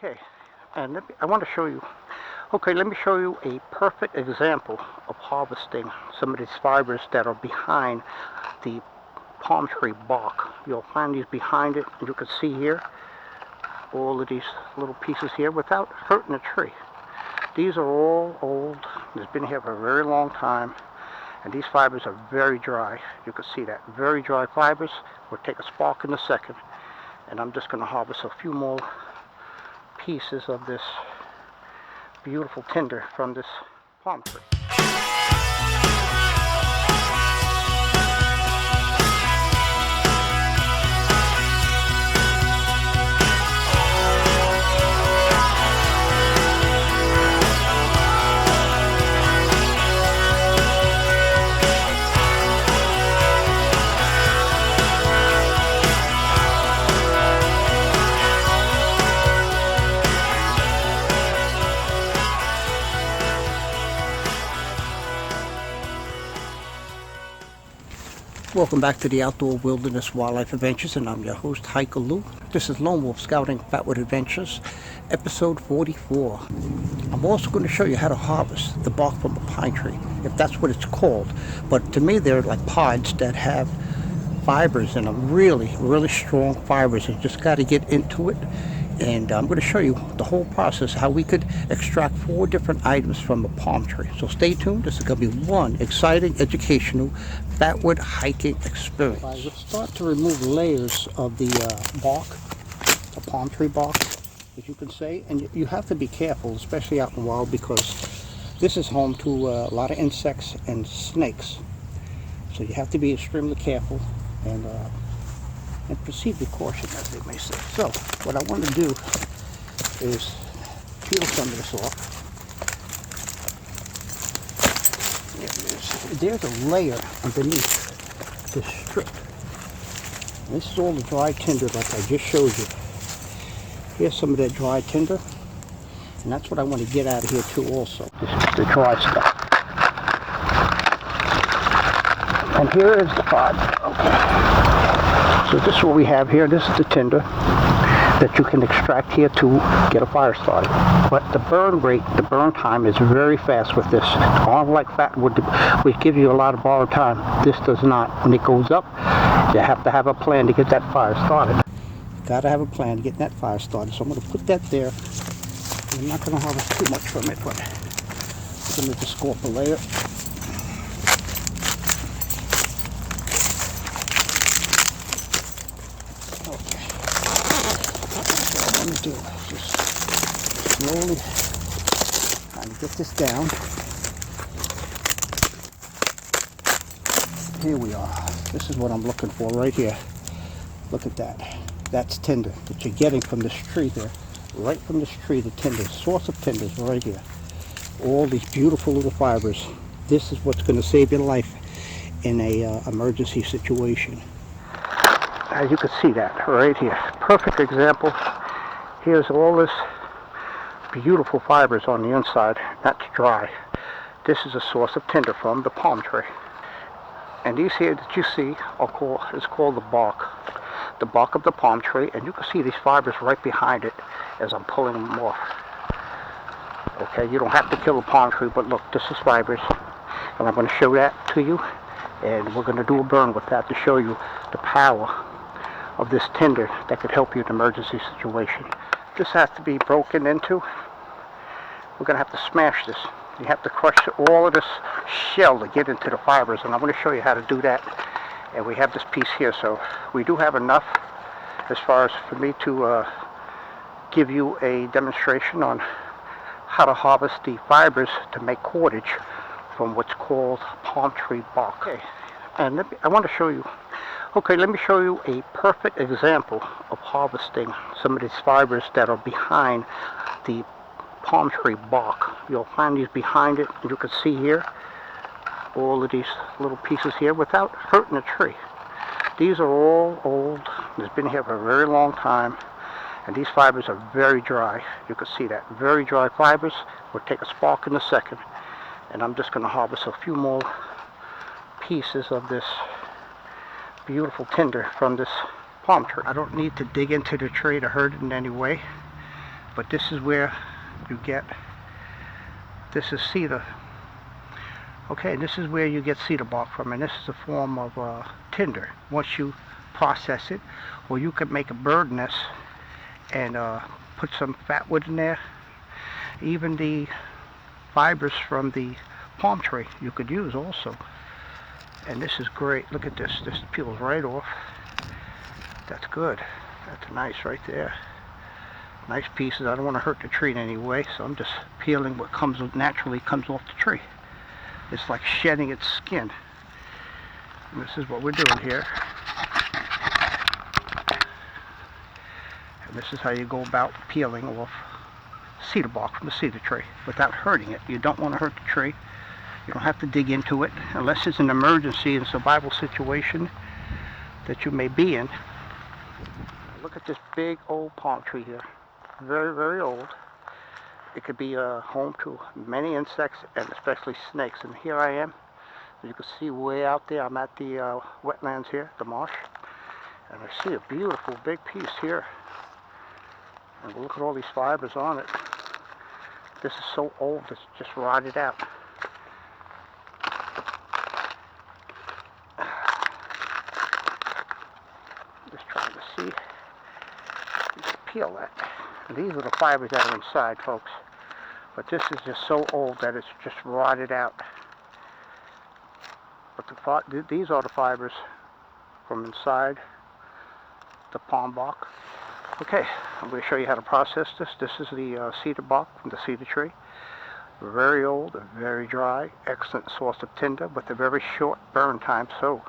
Okay, and I want to show you. Okay, let me show you a perfect example of harvesting some of these fibers that are behind the palm tree bark. You'll find these behind it, and you can see here all of these little pieces here without hurting the tree. These are all old. They've been here for a very long time, and these fibers are very dry. You can see that. Very dry fibers. We'll take a spark in a second, and I'm just going to harvest a few more pieces of this beautiful tinder from this palm tree. Welcome back to the Outdoor Wilderness Wildlife Adventures, and I'm your host, Hiker Lou. This is Lone Wolf Scouting Fatwood Adventures, episode 44. I'm also going to show you how to harvest the bark from a pine tree, if that's what it's called. But to me, they're like pods that have fibers in them, really, really strong fibers. You just got to get into it. And I'm going to show you the whole process, how we could extract 4 different items from a palm tree. So stay tuned. This is going to be one exciting, educational Fatwood hiking experience. Let's start to remove layers of the bark, the palm tree bark, as you can say. And you have to be careful, especially out in the wild, because this is home to a lot of insects and snakes. So you have to be extremely careful and proceed with caution, as they may say. So what I want to do is peel some of this off. There's a layer underneath this strip. And this is all the dry tinder like I just showed you. Here's some of that dry tinder. And that's what I want to get out of here too also. This is the dry stuff. And here is the pod. Okay. So this is what we have here. This is the tinder that you can extract here to get a fire started. But the burn rate, the burn time is very fast with this. Unlike Fatwood, which gives you a lot of borrowed time, this does not. When it goes up, you have to have a plan to get that fire started. Got to have a plan to get that fire started. So I'm going to put that there. I'm not going to harvest too much from it, but I'm going to just scoop a layer. Do just slowly trying to get this down. Here we are. This is what I'm looking for right here. Look at that. That's tinder that you're getting from this tree there. Right from this tree, the tinder. Source of tinder is right here. All these beautiful little fibers. This is what's going to save your life in a emergency situation. As you can see that right here. Perfect example. Here's all this beautiful fibers on the inside. That's dry. This is a source of tinder from the palm tree. And these here that you see is called the bark of the palm tree. And you can see these fibers right behind it as I'm pulling them off. Okay, you don't have to kill a palm tree, but look, this is fibers. And I'm going to show that to you. And we're going to do a burn with that to show you the power of this tinder that could help you in an emergency situation. This has to be broken into. We're going to have to smash this. You have to crush all of this shell to get into the fibers, and I'm going to show you how to do that. And we have this piece here, so we do have enough as far as for me to give you a demonstration on how to harvest the fibers to make cordage from what's called palm tree bark. Okay. And I want to show you. Okay, let me show you a perfect example of harvesting some of these fibers that are behind the palm tree bark. You'll find these behind it, and you can see here all of these little pieces here without hurting the tree. These are all old. They've been here for a very long time, and these fibers are very dry. You can see that. Very dry fibers. We'll take a spark in a second, and I'm just going to harvest a few more pieces of this beautiful tinder from this palm tree. I don't need to dig into the tree to hurt it in any way. But this is where you get, this is cedar. Okay, this is where you get cedar bark from, and this is a form of tinder. Once you process it, or you could make a bird nest and put some fatwood in there. Even the fibers from the palm tree you could use also. And this is great. Look at this. This peels right off. That's good. That's nice right there. Nice pieces. I don't want to hurt the tree in any way, so I'm just peeling what naturally comes off the tree. It's like shedding its skin. And this is what we're doing here. And this is how you go about peeling off cedar bark from the cedar tree without hurting it. You don't want to hurt the tree. You don't have to dig into it unless it's an emergency and survival situation that you may be in. Look at this big old palm tree here. Very, very old. It could be a home to many insects and especially snakes. And here I am. As you can see way out there, I'm at the wetlands here, the marsh. And I see a beautiful big piece here. And look at all these fibers on it. This is so old, it's just rotted out. Just trying to see. Just peel that. And these are the fibers that are inside, folks. But this is just so old that it's just rotted out. But these are the fibers from inside the palm bark. Okay, I'm going to show you how to process this. This is the cedar bark from the cedar tree. Very old, very dry, excellent source of tinder with a very short burn time. So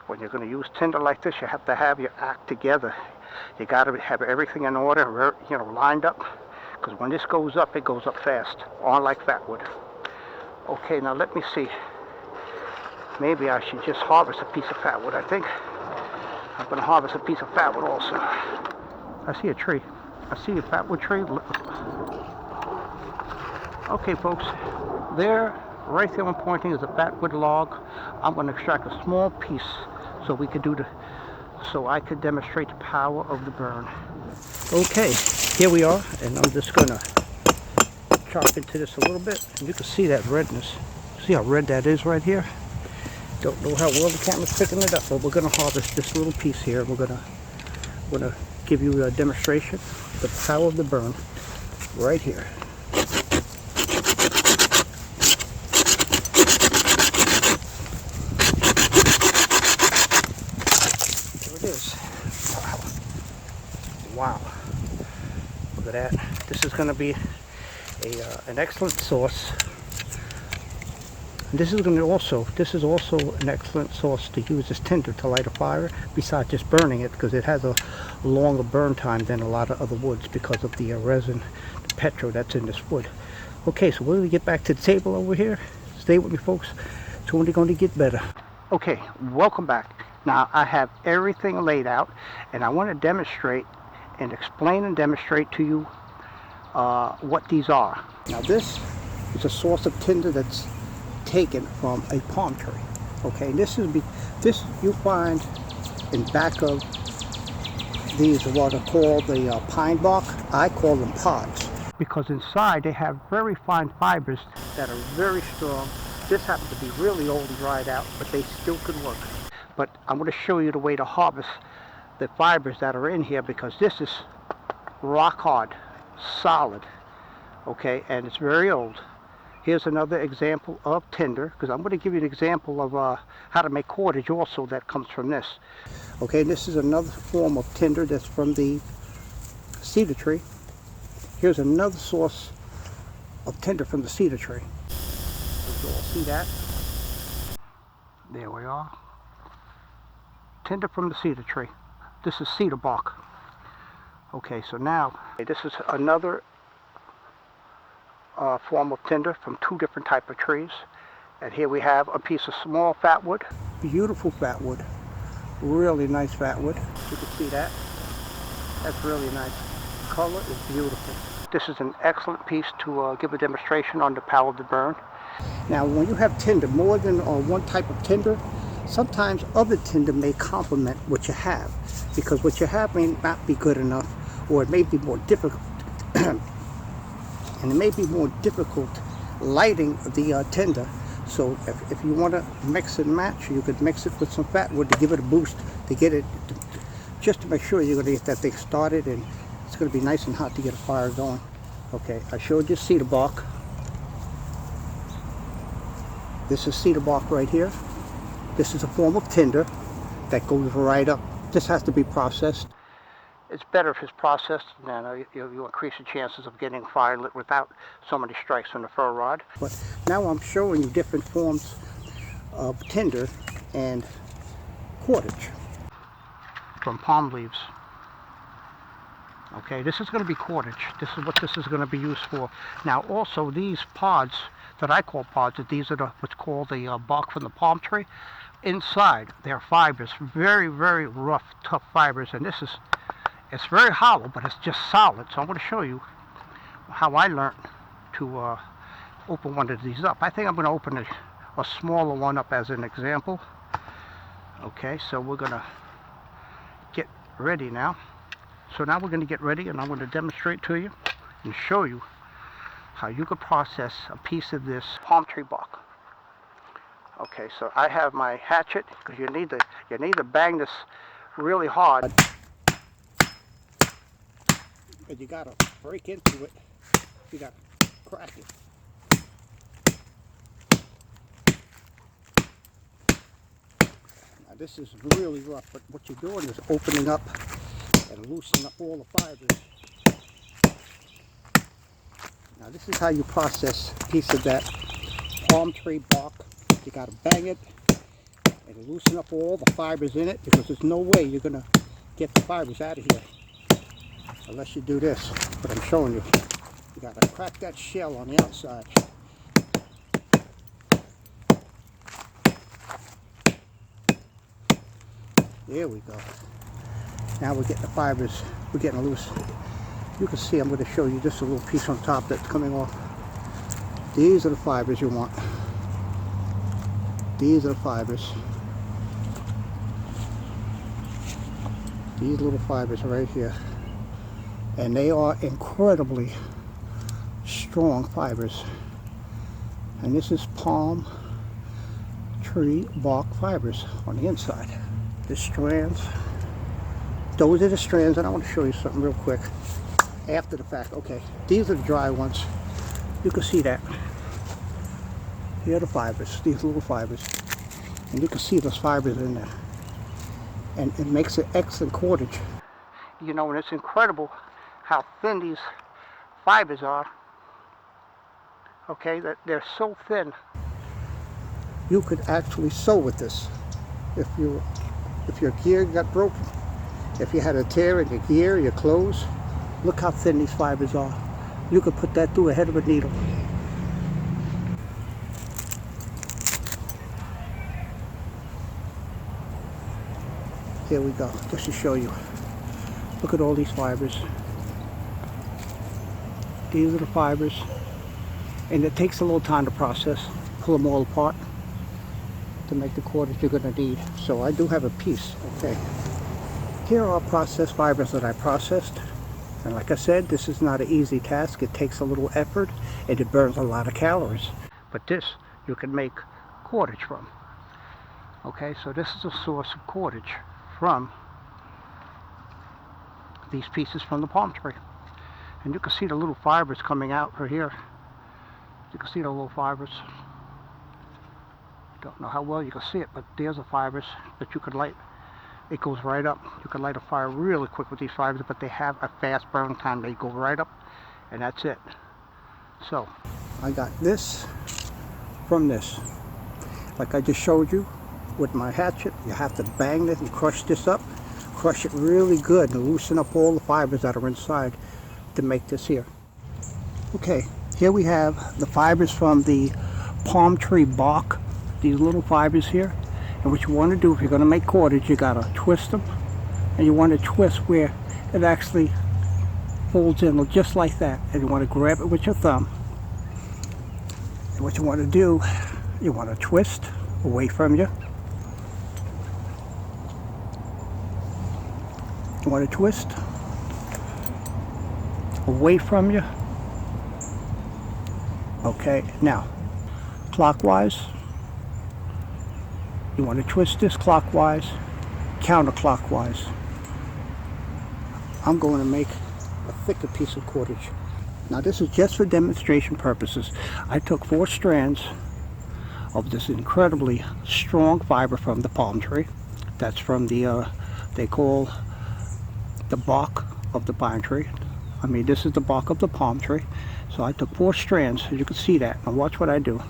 when you're going to use tinder like this, you have to have your act together. You got to have everything in order, lined up, because when this goes up, it goes up fast, unlike fatwood. Okay, now let me see. Maybe I should just harvest a piece of fatwood. I think I'm going to harvest a piece of fatwood also. I see a tree. I see a fatwood tree. Okay, folks, right there I'm pointing is a fatwood log. I'm going to extract a small piece so we could so I could demonstrate the power of the burn. Okay, here we are, and I'm just going to chop into this a little bit, and you can see that redness. See how red that is right here? Don't know how well the camera's picking it up, but we're going to harvest this little piece here. We're going to give you a demonstration of the power of the burn right here. There it is. Wow. Look at that. This is going to be an excellent source. And this is also an excellent source to use as tinder to light a fire, besides just burning it, because it has a longer burn time than a lot of other woods because of the resin, the petro that's in this wood. Okay, so when we get back to the table over here, stay with me, folks. It's only going to get better. Okay, welcome back. Now I have everything laid out, and I want to demonstrate and explain and demonstrate to you what these are. Now this is a source of tinder that's taken from a palm tree. Okay, this you find in back of these are what are called the pine bark. I call them pods because inside they have very fine fibers that are very strong. This happens to be really old and dried out, but they still could work. But I'm going to show you the way to harvest the fibers that are in here, because this is rock hard, solid, okay, and it's very old. Here's another example of tinder, because I'm going to give you an example of how to make cordage also that comes from this. Okay, this is another form of tinder that's from the cedar tree. Here's another source of tinder from the cedar tree. You all see that? There we are. Tinder from the cedar tree. This is cedar bark. Okay, so now this is another form of tinder from two different types of trees. And here we have a piece of small fatwood. Beautiful fatwood. Really nice fatwood. You can see that. That's really nice. The color is beautiful. This is an excellent piece to give a demonstration on the power of the burn. Now when you have tinder, more than one type of tinder, sometimes other tinder may complement what you have, because what you have may not be good enough, or it may be more difficult And it may be more difficult lighting the tinder. So if you want to mix and match, you could mix it with some Fatwood to give it a boost, to get it, just to make sure you're going to get that thing started, and it's going to be nice and hot to get a fire going. Okay, I showed you cedar bark. This is cedar bark right here. This is a form of tinder that goes right up. This has to be processed. It's better if it's processed, and you increase the chances of getting fire lit without so many strikes on the ferro rod. But now I'm showing you different forms of tinder and cordage from palm leaves. Okay, this is going to be cordage. This is what this is going to be used for. Now also these pods that I call pods, these are what's called the bark from the palm tree. Inside they're fibers, very, very rough, tough fibers, and it's very hollow, but it's just solid. So I'm going to show you how I learned to open one of these up. I think I'm going to open a smaller one up as an example. Okay, so we're going to get ready now. So now we're going to get ready, and I'm going to demonstrate to you and show you how you could process a piece of this palm tree bark. Okay, so I have my hatchet, because you need to bang this really hard. And you gotta break into it. You gotta crack it. Now this is really rough, but what you're doing is opening up and loosening up all the fibers. Now this is how you process a piece of that palm tree bark. You gotta bang it and loosen up all the fibers in it, because there's no way you're gonna get the fibers out of here unless you do this, what I'm showing you. You gotta crack that shell on the outside. There we go. Now we're getting the fibers, we're getting loose. You can see I'm going to show you just a little piece on top that's coming off. These are the fibers you want. These are the fibers. These little fibers right here. And they are incredibly strong fibers. And this is palm tree bark fibers on the inside. The strands. Those are the strands, and I want to show you something real quick after the fact. Okay, these are the dry ones. You can see that. Here are the fibers, these little fibers. And you can see those fibers in there. And it makes an excellent cordage. You know, and it's incredible how thin these fibers are. Okay, that they're so thin. You could actually sew with this. If your gear got broken, if you had a tear in your gear, your clothes, look how thin these fibers are. You could put that through the head of a needle. Here we go, just to show you. Look at all these fibers. These are the fibers. And it takes a little time to process. Pull them all apart to make the cordage you're going to need. So I do have a piece, okay. Here are processed fibers that I processed. And like I said, this is not an easy task. It takes a little effort and it burns a lot of calories. But this you can make cordage from. Okay, so this is a source of cordage from these pieces from the palm tree. And you can see the little fibers coming out right here. You can see the little fibers. Don't know how well you can see it, but there's the fibers that you could light. It goes right up. You can light a fire really quick with these fibers, but they have a fast burn time. They go right up, and that's it. So I got this from this. Like I just showed you with my hatchet, you have to bang this and crush this up. Crush it really good and loosen up all the fibers that are inside to make this here. Okay, here we have the fibers from the palm tree bark. These little fibers here. And what you want to do if you're going to make cordage, you got to twist them. And you want to twist where it actually folds in just like that. And you want to grab it with your thumb. And what you want to do, you want to twist away from you. You want to twist away from you. Okay, now clockwise. You want to twist this clockwise, counterclockwise. I'm going to make a thicker piece of cordage. Now this is just for demonstration purposes. I took 4 strands of this incredibly strong fiber from the palm tree. That's from the, they call the bark of the pine tree. I mean, this is the bark of the palm tree. So I took 4 strands, as you can see that. Now watch what I do.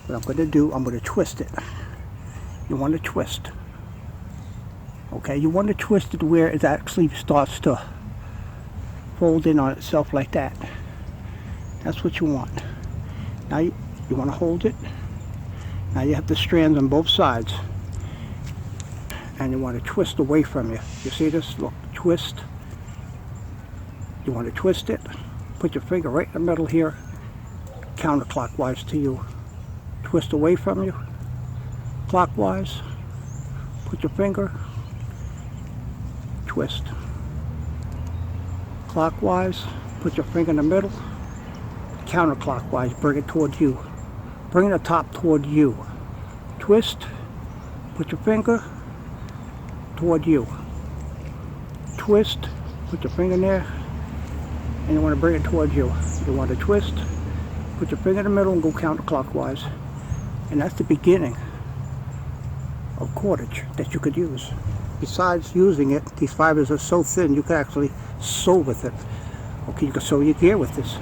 What I'm going to do, I'm going to twist it. You want to twist. Okay, you want to twist it where it actually starts to fold in on itself like that. That's what you want. Now you want to hold it. Now you have the strands on both sides. And you want to twist away from you. You see this? Look, twist. You want to twist it. Put your finger right in the middle here. Counterclockwise to you. Twist away from you. Clockwise. Put your finger. Twist. Clockwise. Put your finger in the middle. Counterclockwise. Bring it towards you. Bring the top toward you. Twist. Put your finger toward you. Twist. Put your finger in there. And you want to bring it towards you. You want to twist. Put your finger in the middle and go counterclockwise. And that's the beginning of cordage that you could use. Besides using it, these fibers are so thin you could actually sew with it. Okay, you can sew your gear with this.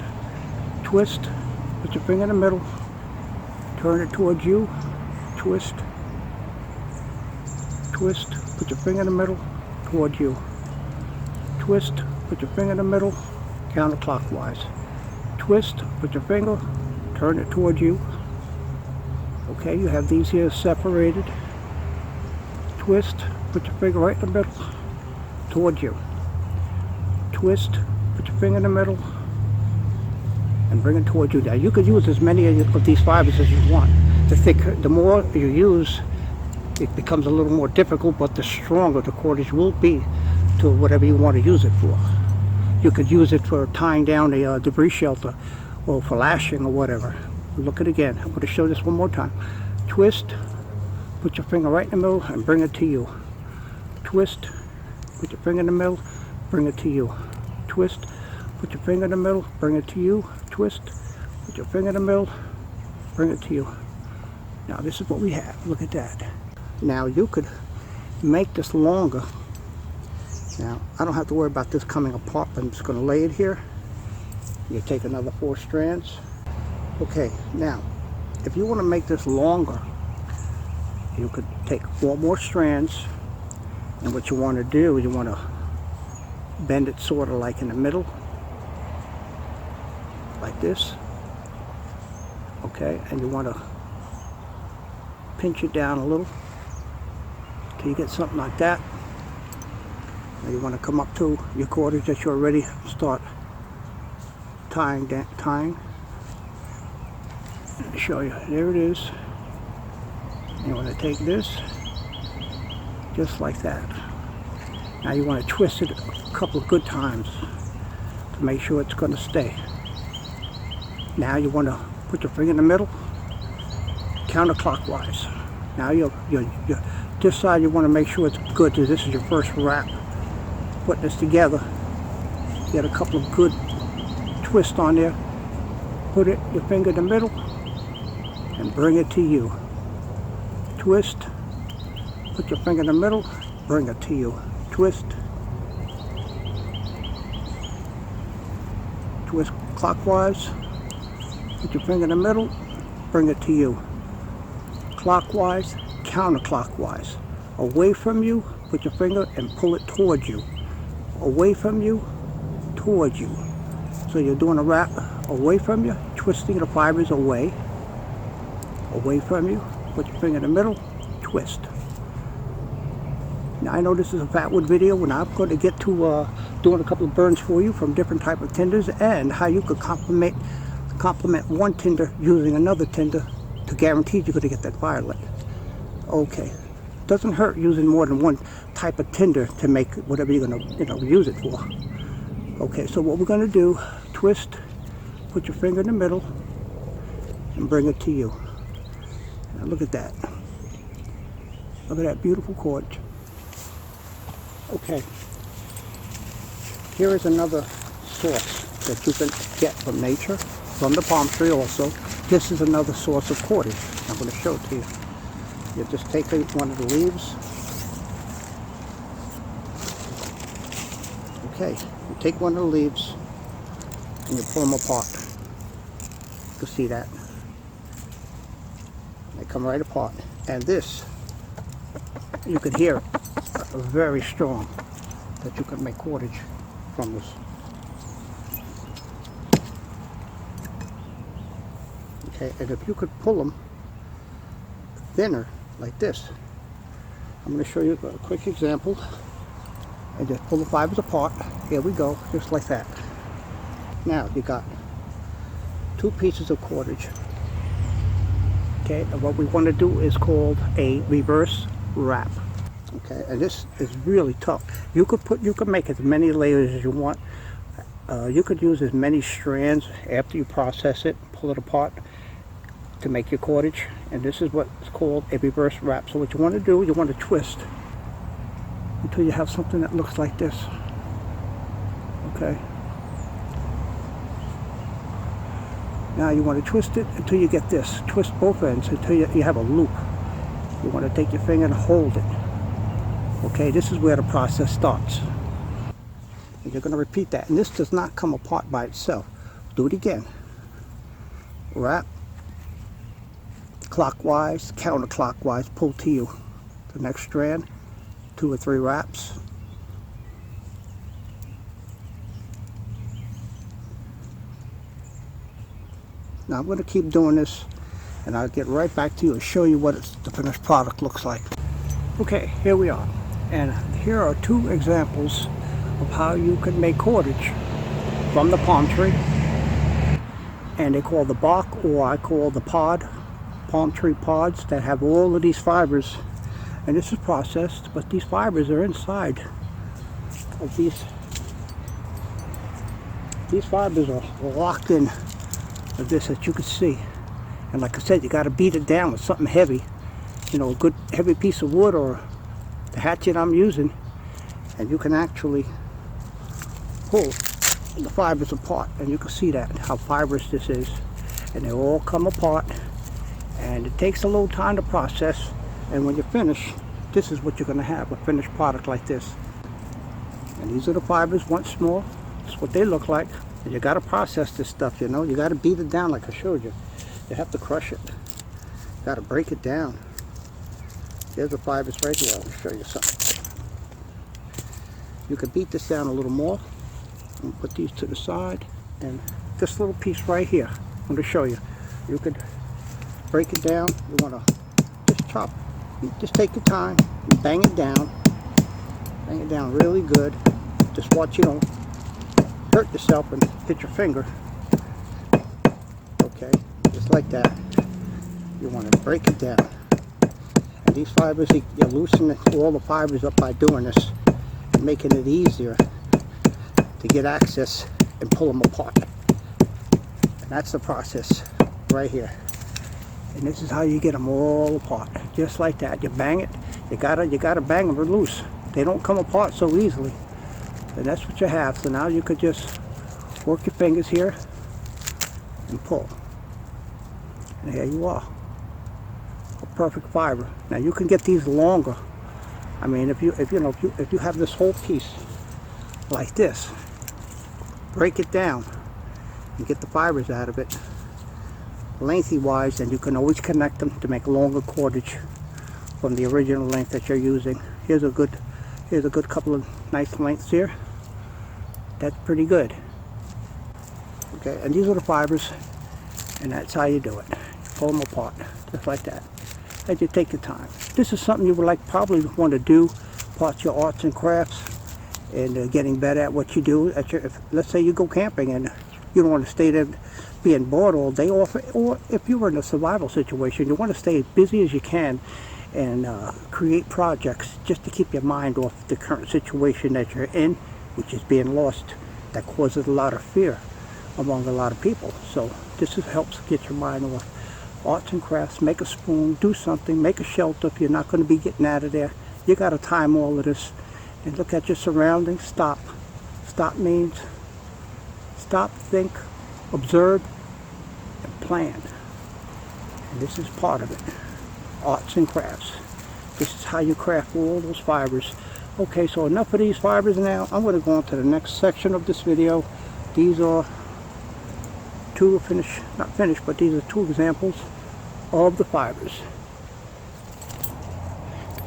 Twist, put your finger in the middle, turn it towards you, twist, twist, put your finger in the middle, towards you. Twist, put your finger in the middle, counterclockwise. Twist, put your finger, turn it towards you. Okay, you have these here separated. Twist, put your finger right in the middle, towards you. Twist, put your finger in the middle, and bring it towards you. Now you could use as many of these fibers as you want. The thicker, the more you use, it becomes a little more difficult, but the stronger the cordage will be to whatever you want to use it for. You could use it for tying down a debris shelter, or for lashing or whatever. Look at it again. I'm going to show this one more time. Twist, put your finger right in the middle and bring it to you. Twist, put your finger in the middle, bring it to you. Twist, put your finger in the middle, bring it to you. Twist, put your finger in the middle, bring it to you. Now this is what we have. Look at that. Now you could make this longer. Now I don't have to worry about this coming apart. I'm just going to lay it here. You take another 4 strands. Okay, now if you want to make this longer, you could take 4 more strands, and what you want to do is you want to bend it sort of like in the middle, like this. Okay, and you want to pinch it down a little till you get something like that. Now you want to come up to your cordage that you already start tying. Let me show you. There it is. You want to take this just like that. Now you want to twist it a couple of good times to make sure it's going to stay. Now you want to put your finger in the middle, counterclockwise. Now this side you want to make sure it's good, because this is your first wrap. Putting this together, get a couple of good twists on there. Put your finger in the middle and bring it to you. Twist, put your finger in the middle, bring it to you. Twist, twist clockwise, put your finger in the middle, bring it to you. Clockwise, counterclockwise. Away from you, put your finger and pull it towards you. Away from you, towards you. So you're doing a wrap away from you, twisting the fibers away. Away from you, put your finger in the middle, twist. Now I know this is a Fatwood video, and I'm going to get to doing a couple of burns for you from different type of tinders, and how you could complement one tinder using another tinder to guarantee you're going to get that fire lit. Okay, doesn't hurt using more than one type of tinder to make whatever you're gonna, use it for. Okay, so what we're gonna do, twist, put your finger in the middle, and bring it to you. Now look at that. Look at that beautiful cordage. Okay, here is another source that you can get from nature, from the palm tree also. This is another source of cordage. I'm going to show it to you. You just take one of the leaves. Okay, you take one of the leaves and you pull them apart. You can see that. They come right apart. And this, you can hear it, very strong, that you can make cordage from this. Okay, and if you could pull them thinner like this, I'm going to show you a quick example. And just pull the fibers apart. Here we go, just like that. Now you got 2 pieces of cordage. Okay, and what we want to do is called a reverse wrap. Okay, and this is really tough. You could make as many layers as you want. You could use as many strands after you process it, pull it apart, to make your cordage. And this is what's called a reverse wrap. So what you want to do, you want to twist until you have something that looks like this. Okay. Now you want to twist it until you get this. Twist both ends until you have a loop. You want to take your finger and hold it. Okay, this is where the process starts. And you're going to repeat that. And this does not come apart by itself. Do it again. Wrap. Clockwise, counterclockwise, pull to you. The next strand, 2 or 3 wraps. Now I'm going to keep doing this, and I'll get right back to you and show you what the finished product looks like. Okay, here we are. And here are 2 examples of how you can make cordage from the palm tree. And they call the bark, or I call the pod, palm tree pods that have all of these fibers. And this is processed, but these fibers are inside of these. These fibers are locked in of this, as you can see. And like I said, you got to beat it down with something heavy. You know, a good heavy piece of wood or the hatchet I'm using. And you can actually pull the fibers apart. And you can see that, how fibrous this is. And they all come apart. And it takes a little time to process. And when you're finished, this is what you're going to have, a finished product like this. And these are the fibers once more. That's what they look like. And you got to process this stuff, you know. You got to beat it down like I showed you. You have to crush it. You got to break it down. There's the fibers right here. I'll show you something. You can beat this down a little more. And put these to the side. And this little piece right here, I'm going to show you. You could break it down. You want to just chop. You just take your time. And bang it down. Bang it down really good. Just watch you don't hurt yourself and hit your finger. Okay, just like that. You want to break it down. And these fibers, you loosen all the fibers up by doing this, making it easier to get access and pull them apart. And that's the process right here. And this is how you get them all apart, just like that. You bang it. You gotta bang them loose. They don't come apart so easily. And that's what you have. So now you could just work your fingers here and pull. And here you are. A perfect fiber. Now you can get these longer. I mean, if you have this whole piece like this, break it down and get the fibers out of it lengthy wise, and you can always connect them to make longer cordage from the original length that you're using. Here's a good couple of nice lengths here. That's pretty good. Okay, and these are the fibers, and that's how you do it. Pull them apart, just like that. As you take your time. This is something you would probably want to do, part of your arts and crafts, and getting better at what you do. Let's say you go camping and you don't want to stay there being bored all day, or if you were in a survival situation, you want to stay as busy as you can and create projects just to keep your mind off the current situation that you're in, which is being lost. That causes a lot of fear among a lot of people. So this helps get your mind off. Arts and crafts, make a spoon, do something, make a shelter if you're not going to be getting out of there. You got to time all of this and look at your surroundings. Stop. Stop means stop, think, observe, and plan. And this is part of it. Arts and crafts. This is how you craft all those fibers. Okay, so enough of these fibers now. I'm going to go on to the next section of this video. These are two finished, not finished, but these are two examples of the fibers.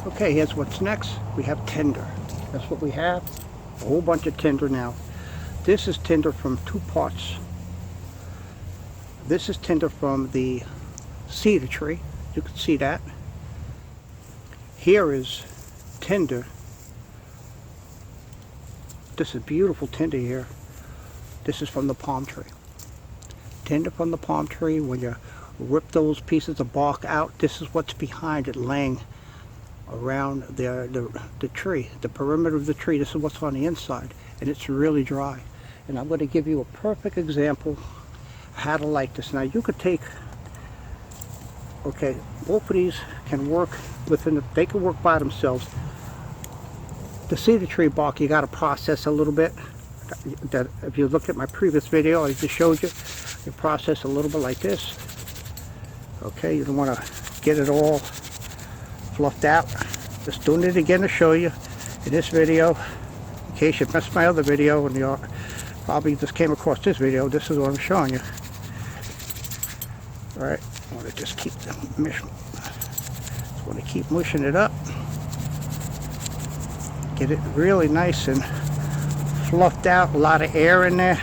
Okay, here's what's next. We have tinder. That's what we have. A whole bunch of tinder now. This is tinder from two parts. This is tinder from the cedar tree. You can see that. Here is tinder. This is beautiful tinder here. This is from the palm tree. Tinder from the palm tree. When you rip those pieces of bark out, this is what's behind it, laying around the tree, the perimeter of the tree. This is what's on the inside, and it's really dry. And I'm going to give you a perfect example how to light this. Now you could take, okay, both of these can work they can work by themselves. The cedar tree bark, you got to process a little bit. That if you look at my previous video, I just showed you. You process a little bit like this. Okay, you don't want to get it all fluffed out. Just doing it again to show you in this video. In case you missed my other video and you probably just came across this video, this is what I'm showing you. All right, I want to just keep the just want to keep mushing it up. Get it really nice and fluffed out, a lot of air in there.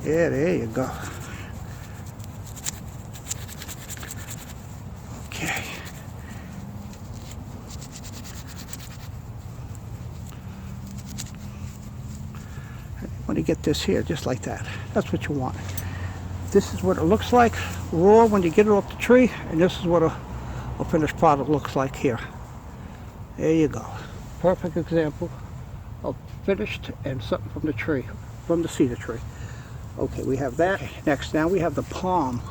Yeah, there you go. Okay. I want to get this here just like that. That's what you want. This is what it looks like raw when you get it off the tree, and this is what a finished product looks like here. There you go. Perfect example of finished and something from the tree, from the cedar tree. Okay, we have that. Next, now we have the palm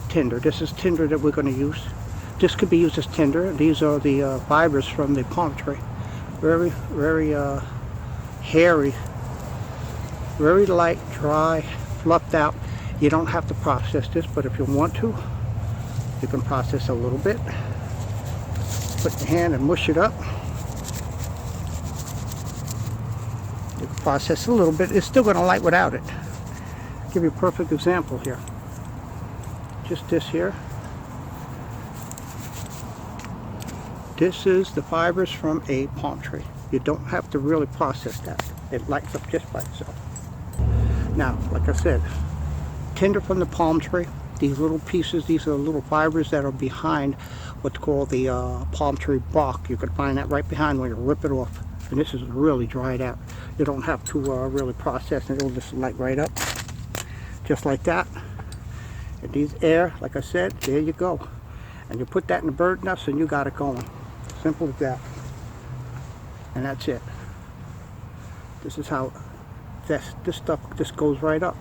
tinder. This is tinder that we're going to use. This could be used as tinder. These are the fibers from the palm tree. Very, very hairy, very light, dry, fluffed out. You don't have to process this, but if you want to, you can process a little bit. Put your hand and mush it up. You can process a little bit. It's still going to light without it. I'll give you a perfect example here. Just this here. This is the fibers from a palm tree. You don't have to really process that. It lights up just by itself. Now, like I said, tinder from the palm tree. These little pieces, these are little fibers that are behind what's called the palm tree bark. You can find that right behind when you rip it off. And this is really dried out. You don't have to really process it. It'll just light right up. Just like that. And these air, like I said, there you go. And you put that in the bird nest and you got it going. Simple as that. And that's it. This is how this stuff just goes right up.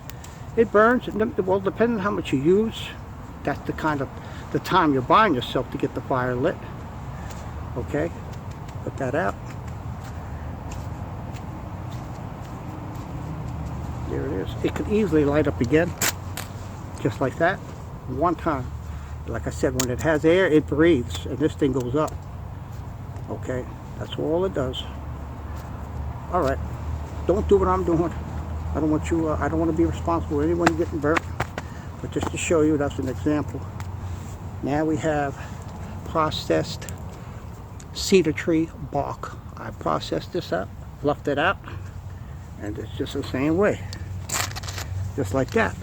It burns, well, depending on how much you use, that's the kind of the time you're buying yourself to get the fire lit. Okay, put that out. There it is. It could easily light up again, just like that, one time. Like I said, when it has air, it breathes, and this thing goes up. Okay, that's all it does. All right, don't do what I'm doing. I don't want you. I don't want to be responsible for anyone getting burnt. But just to show you, that's an example. Now we have processed cedar tree bark. I processed this up, fluffed it out, and it's just the same way, just like that.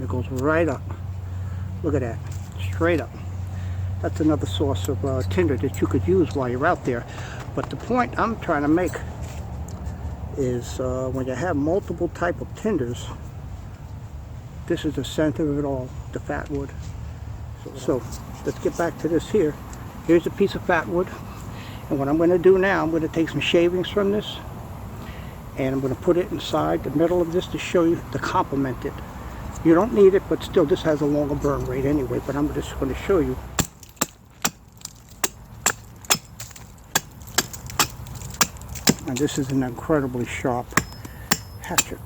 It goes right up. Look at that, straight up. That's another source of tinder that you could use while you're out there. But the point I'm trying to make is when you have multiple type of tinders, this is the center of it all, the Fatwood. So let's get back to this here. Here's a piece of fatwood, and what I'm going to do now, I'm going to take some shavings from this, and I'm going to put it inside the middle of this to show you, to complement it. You don't need it, but still, this has a longer burn rate anyway, but I'm just going to show you. And this is an incredibly sharp hatchet.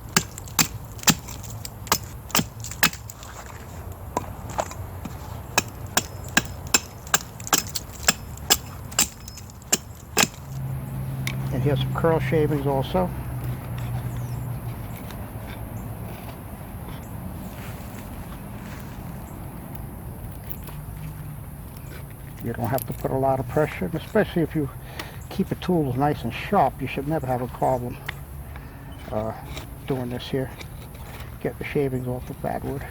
And here's some curl shavings also. You don't have to put a lot of pressure, and especially if you keep the tools nice and sharp, you should never have a problem doing this here. Get the shavings off the fatwood.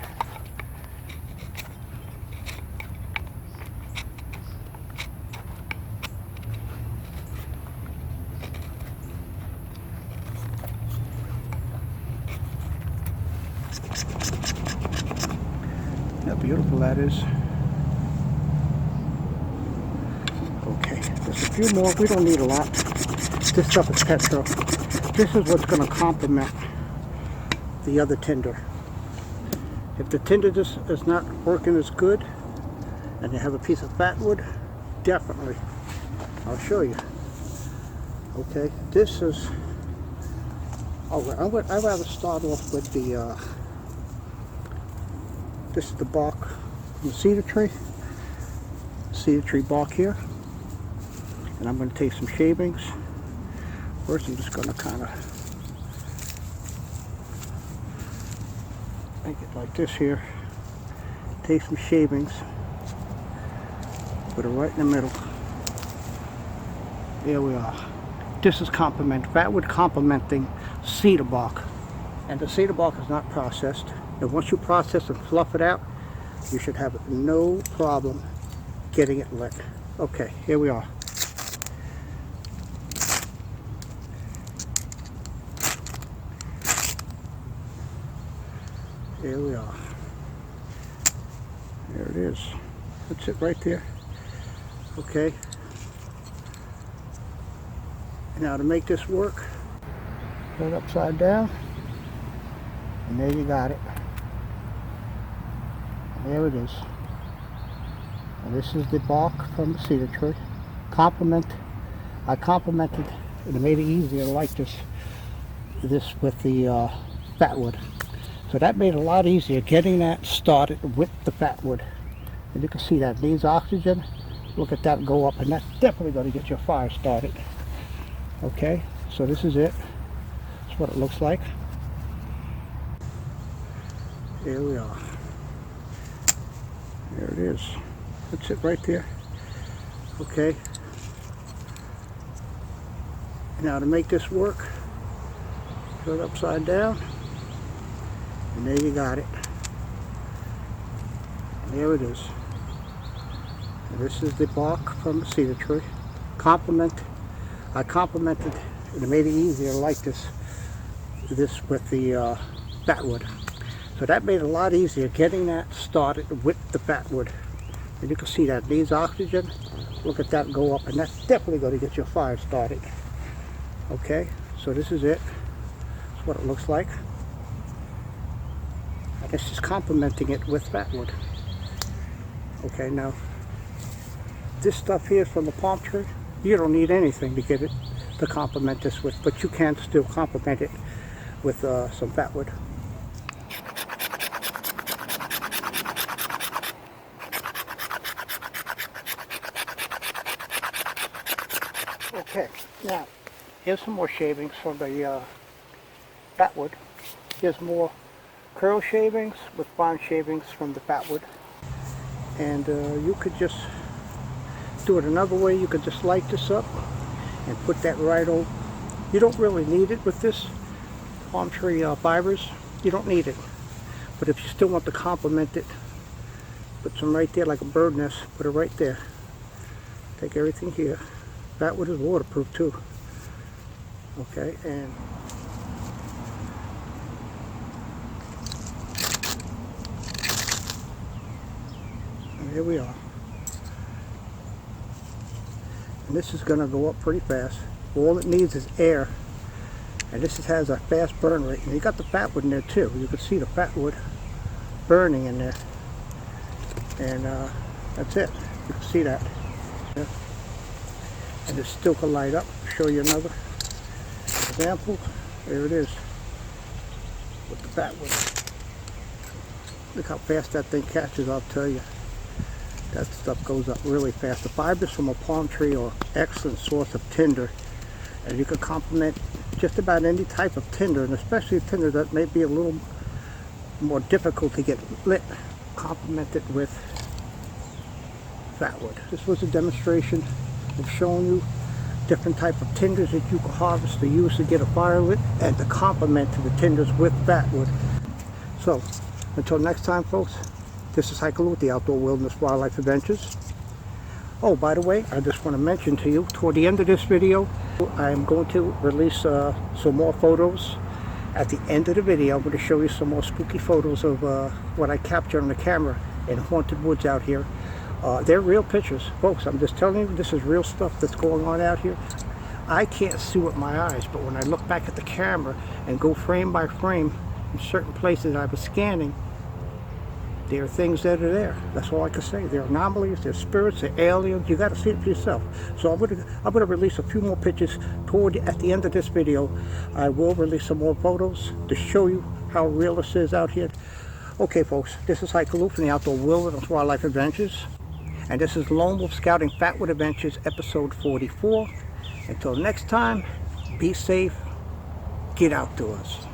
How beautiful that is. Okay, there's a few more. We don't need a lot. This stuff is petrol. This is what's going to complement the other tinder. If the tinder just is not working as good and you have a piece of fatwood, definitely. I'll show you. Okay, this is, I'd rather start off with the, this is the bark from the cedar tree. Cedar tree bark here. And I'm going to take some shavings. First, I'm just going to kind of make it like this here. Take some shavings. Put it right in the middle. There we are. This is fatwood complementing cedar bark. And the cedar bark is not processed. And once you process and fluff it out, you should have no problem getting it lit. Okay, here we are. Here we are. There it is. That's it right there. Okay. Now to make this work, put it upside down, and there you got it. And there it is. And this is the bark from the cedar tree. I complemented and made it easier like this with the fatwood. So that made it a lot easier getting that started with the fatwood. And you can see that needs oxygen. Look at that go up, and that's definitely going to get your fire started. Okay, so this is it. That's what it looks like. Here we are. There it is. That's it right there. Okay. Now to make this work, put it upside down. And there you got it. There it is. And this is the bark from the cedar tree. I complemented and made it easier like this with the fatwood. So that made it a lot easier getting that started with the fatwood. And you can see that needs oxygen. Look at that go up, and that's definitely going to get your fire started. Okay, so this is it. That's what it looks like. It's just complementing it with fatwood. Okay, now this stuff here from the palm tree, you don't need anything to get it to complement this with, but you can still complement it with some fatwood. Okay, now here's some more shavings from the fatwood. Here's more curl shavings with fine shavings from the fatwood. And you could just do it another way. You could just light this up and put that right over. You don't really need it with this palm tree fibers. You don't need it. But if you still want to complement it, put some right there like a bird nest. Put it right there. Take everything here. Fatwood is waterproof too. Okay, and here we are. and this is going to go up pretty fast. All it needs is air, and this has a fast burn rate. And you got the fatwood in there too. You can see the fatwood burning in there, and that's it. You can see that. Yeah. And it still can light up. I'll show you another example. There it is with the fatwood. Look how fast that thing catches, I'll tell you. That stuff goes up really fast. The fibers from a palm tree are an excellent source of tinder, and you can complement just about any type of tinder, and especially tinder that may be a little more difficult to get lit, complement it with fatwood. This was a demonstration of showing you different type of tinders that you can harvest to use to get a fire lit and to complement to the tinders with fatwood. So until next time, folks, this is Hiker Lou with the Outdoor Wilderness Wildlife Adventures. Oh, by the way, I just want to mention to you, toward the end of this video, I am going to release some more photos. At the end of the video, I'm going to show you some more spooky photos of what I captured on the camera in haunted woods out here. They're real pictures, folks. I'm just telling you, this is real stuff that's going on out here. I can't see with my eyes, but when I look back at the camera and go frame by frame in certain places I was scanning, there are things that are there. That's all I can say. They're anomalies, they're spirits, they're aliens. You got to see it for yourself. So I'm gonna release a few more pictures at the end of this video. I will release some more photos to show you how real this is out here. Okay, folks, this is Hiker Lou from the Outdoor Wilderness Wildlife Adventures, and this is Lone Wolf Scouting Fatwood Adventures, episode 44. Until next time, be safe, get outdoors.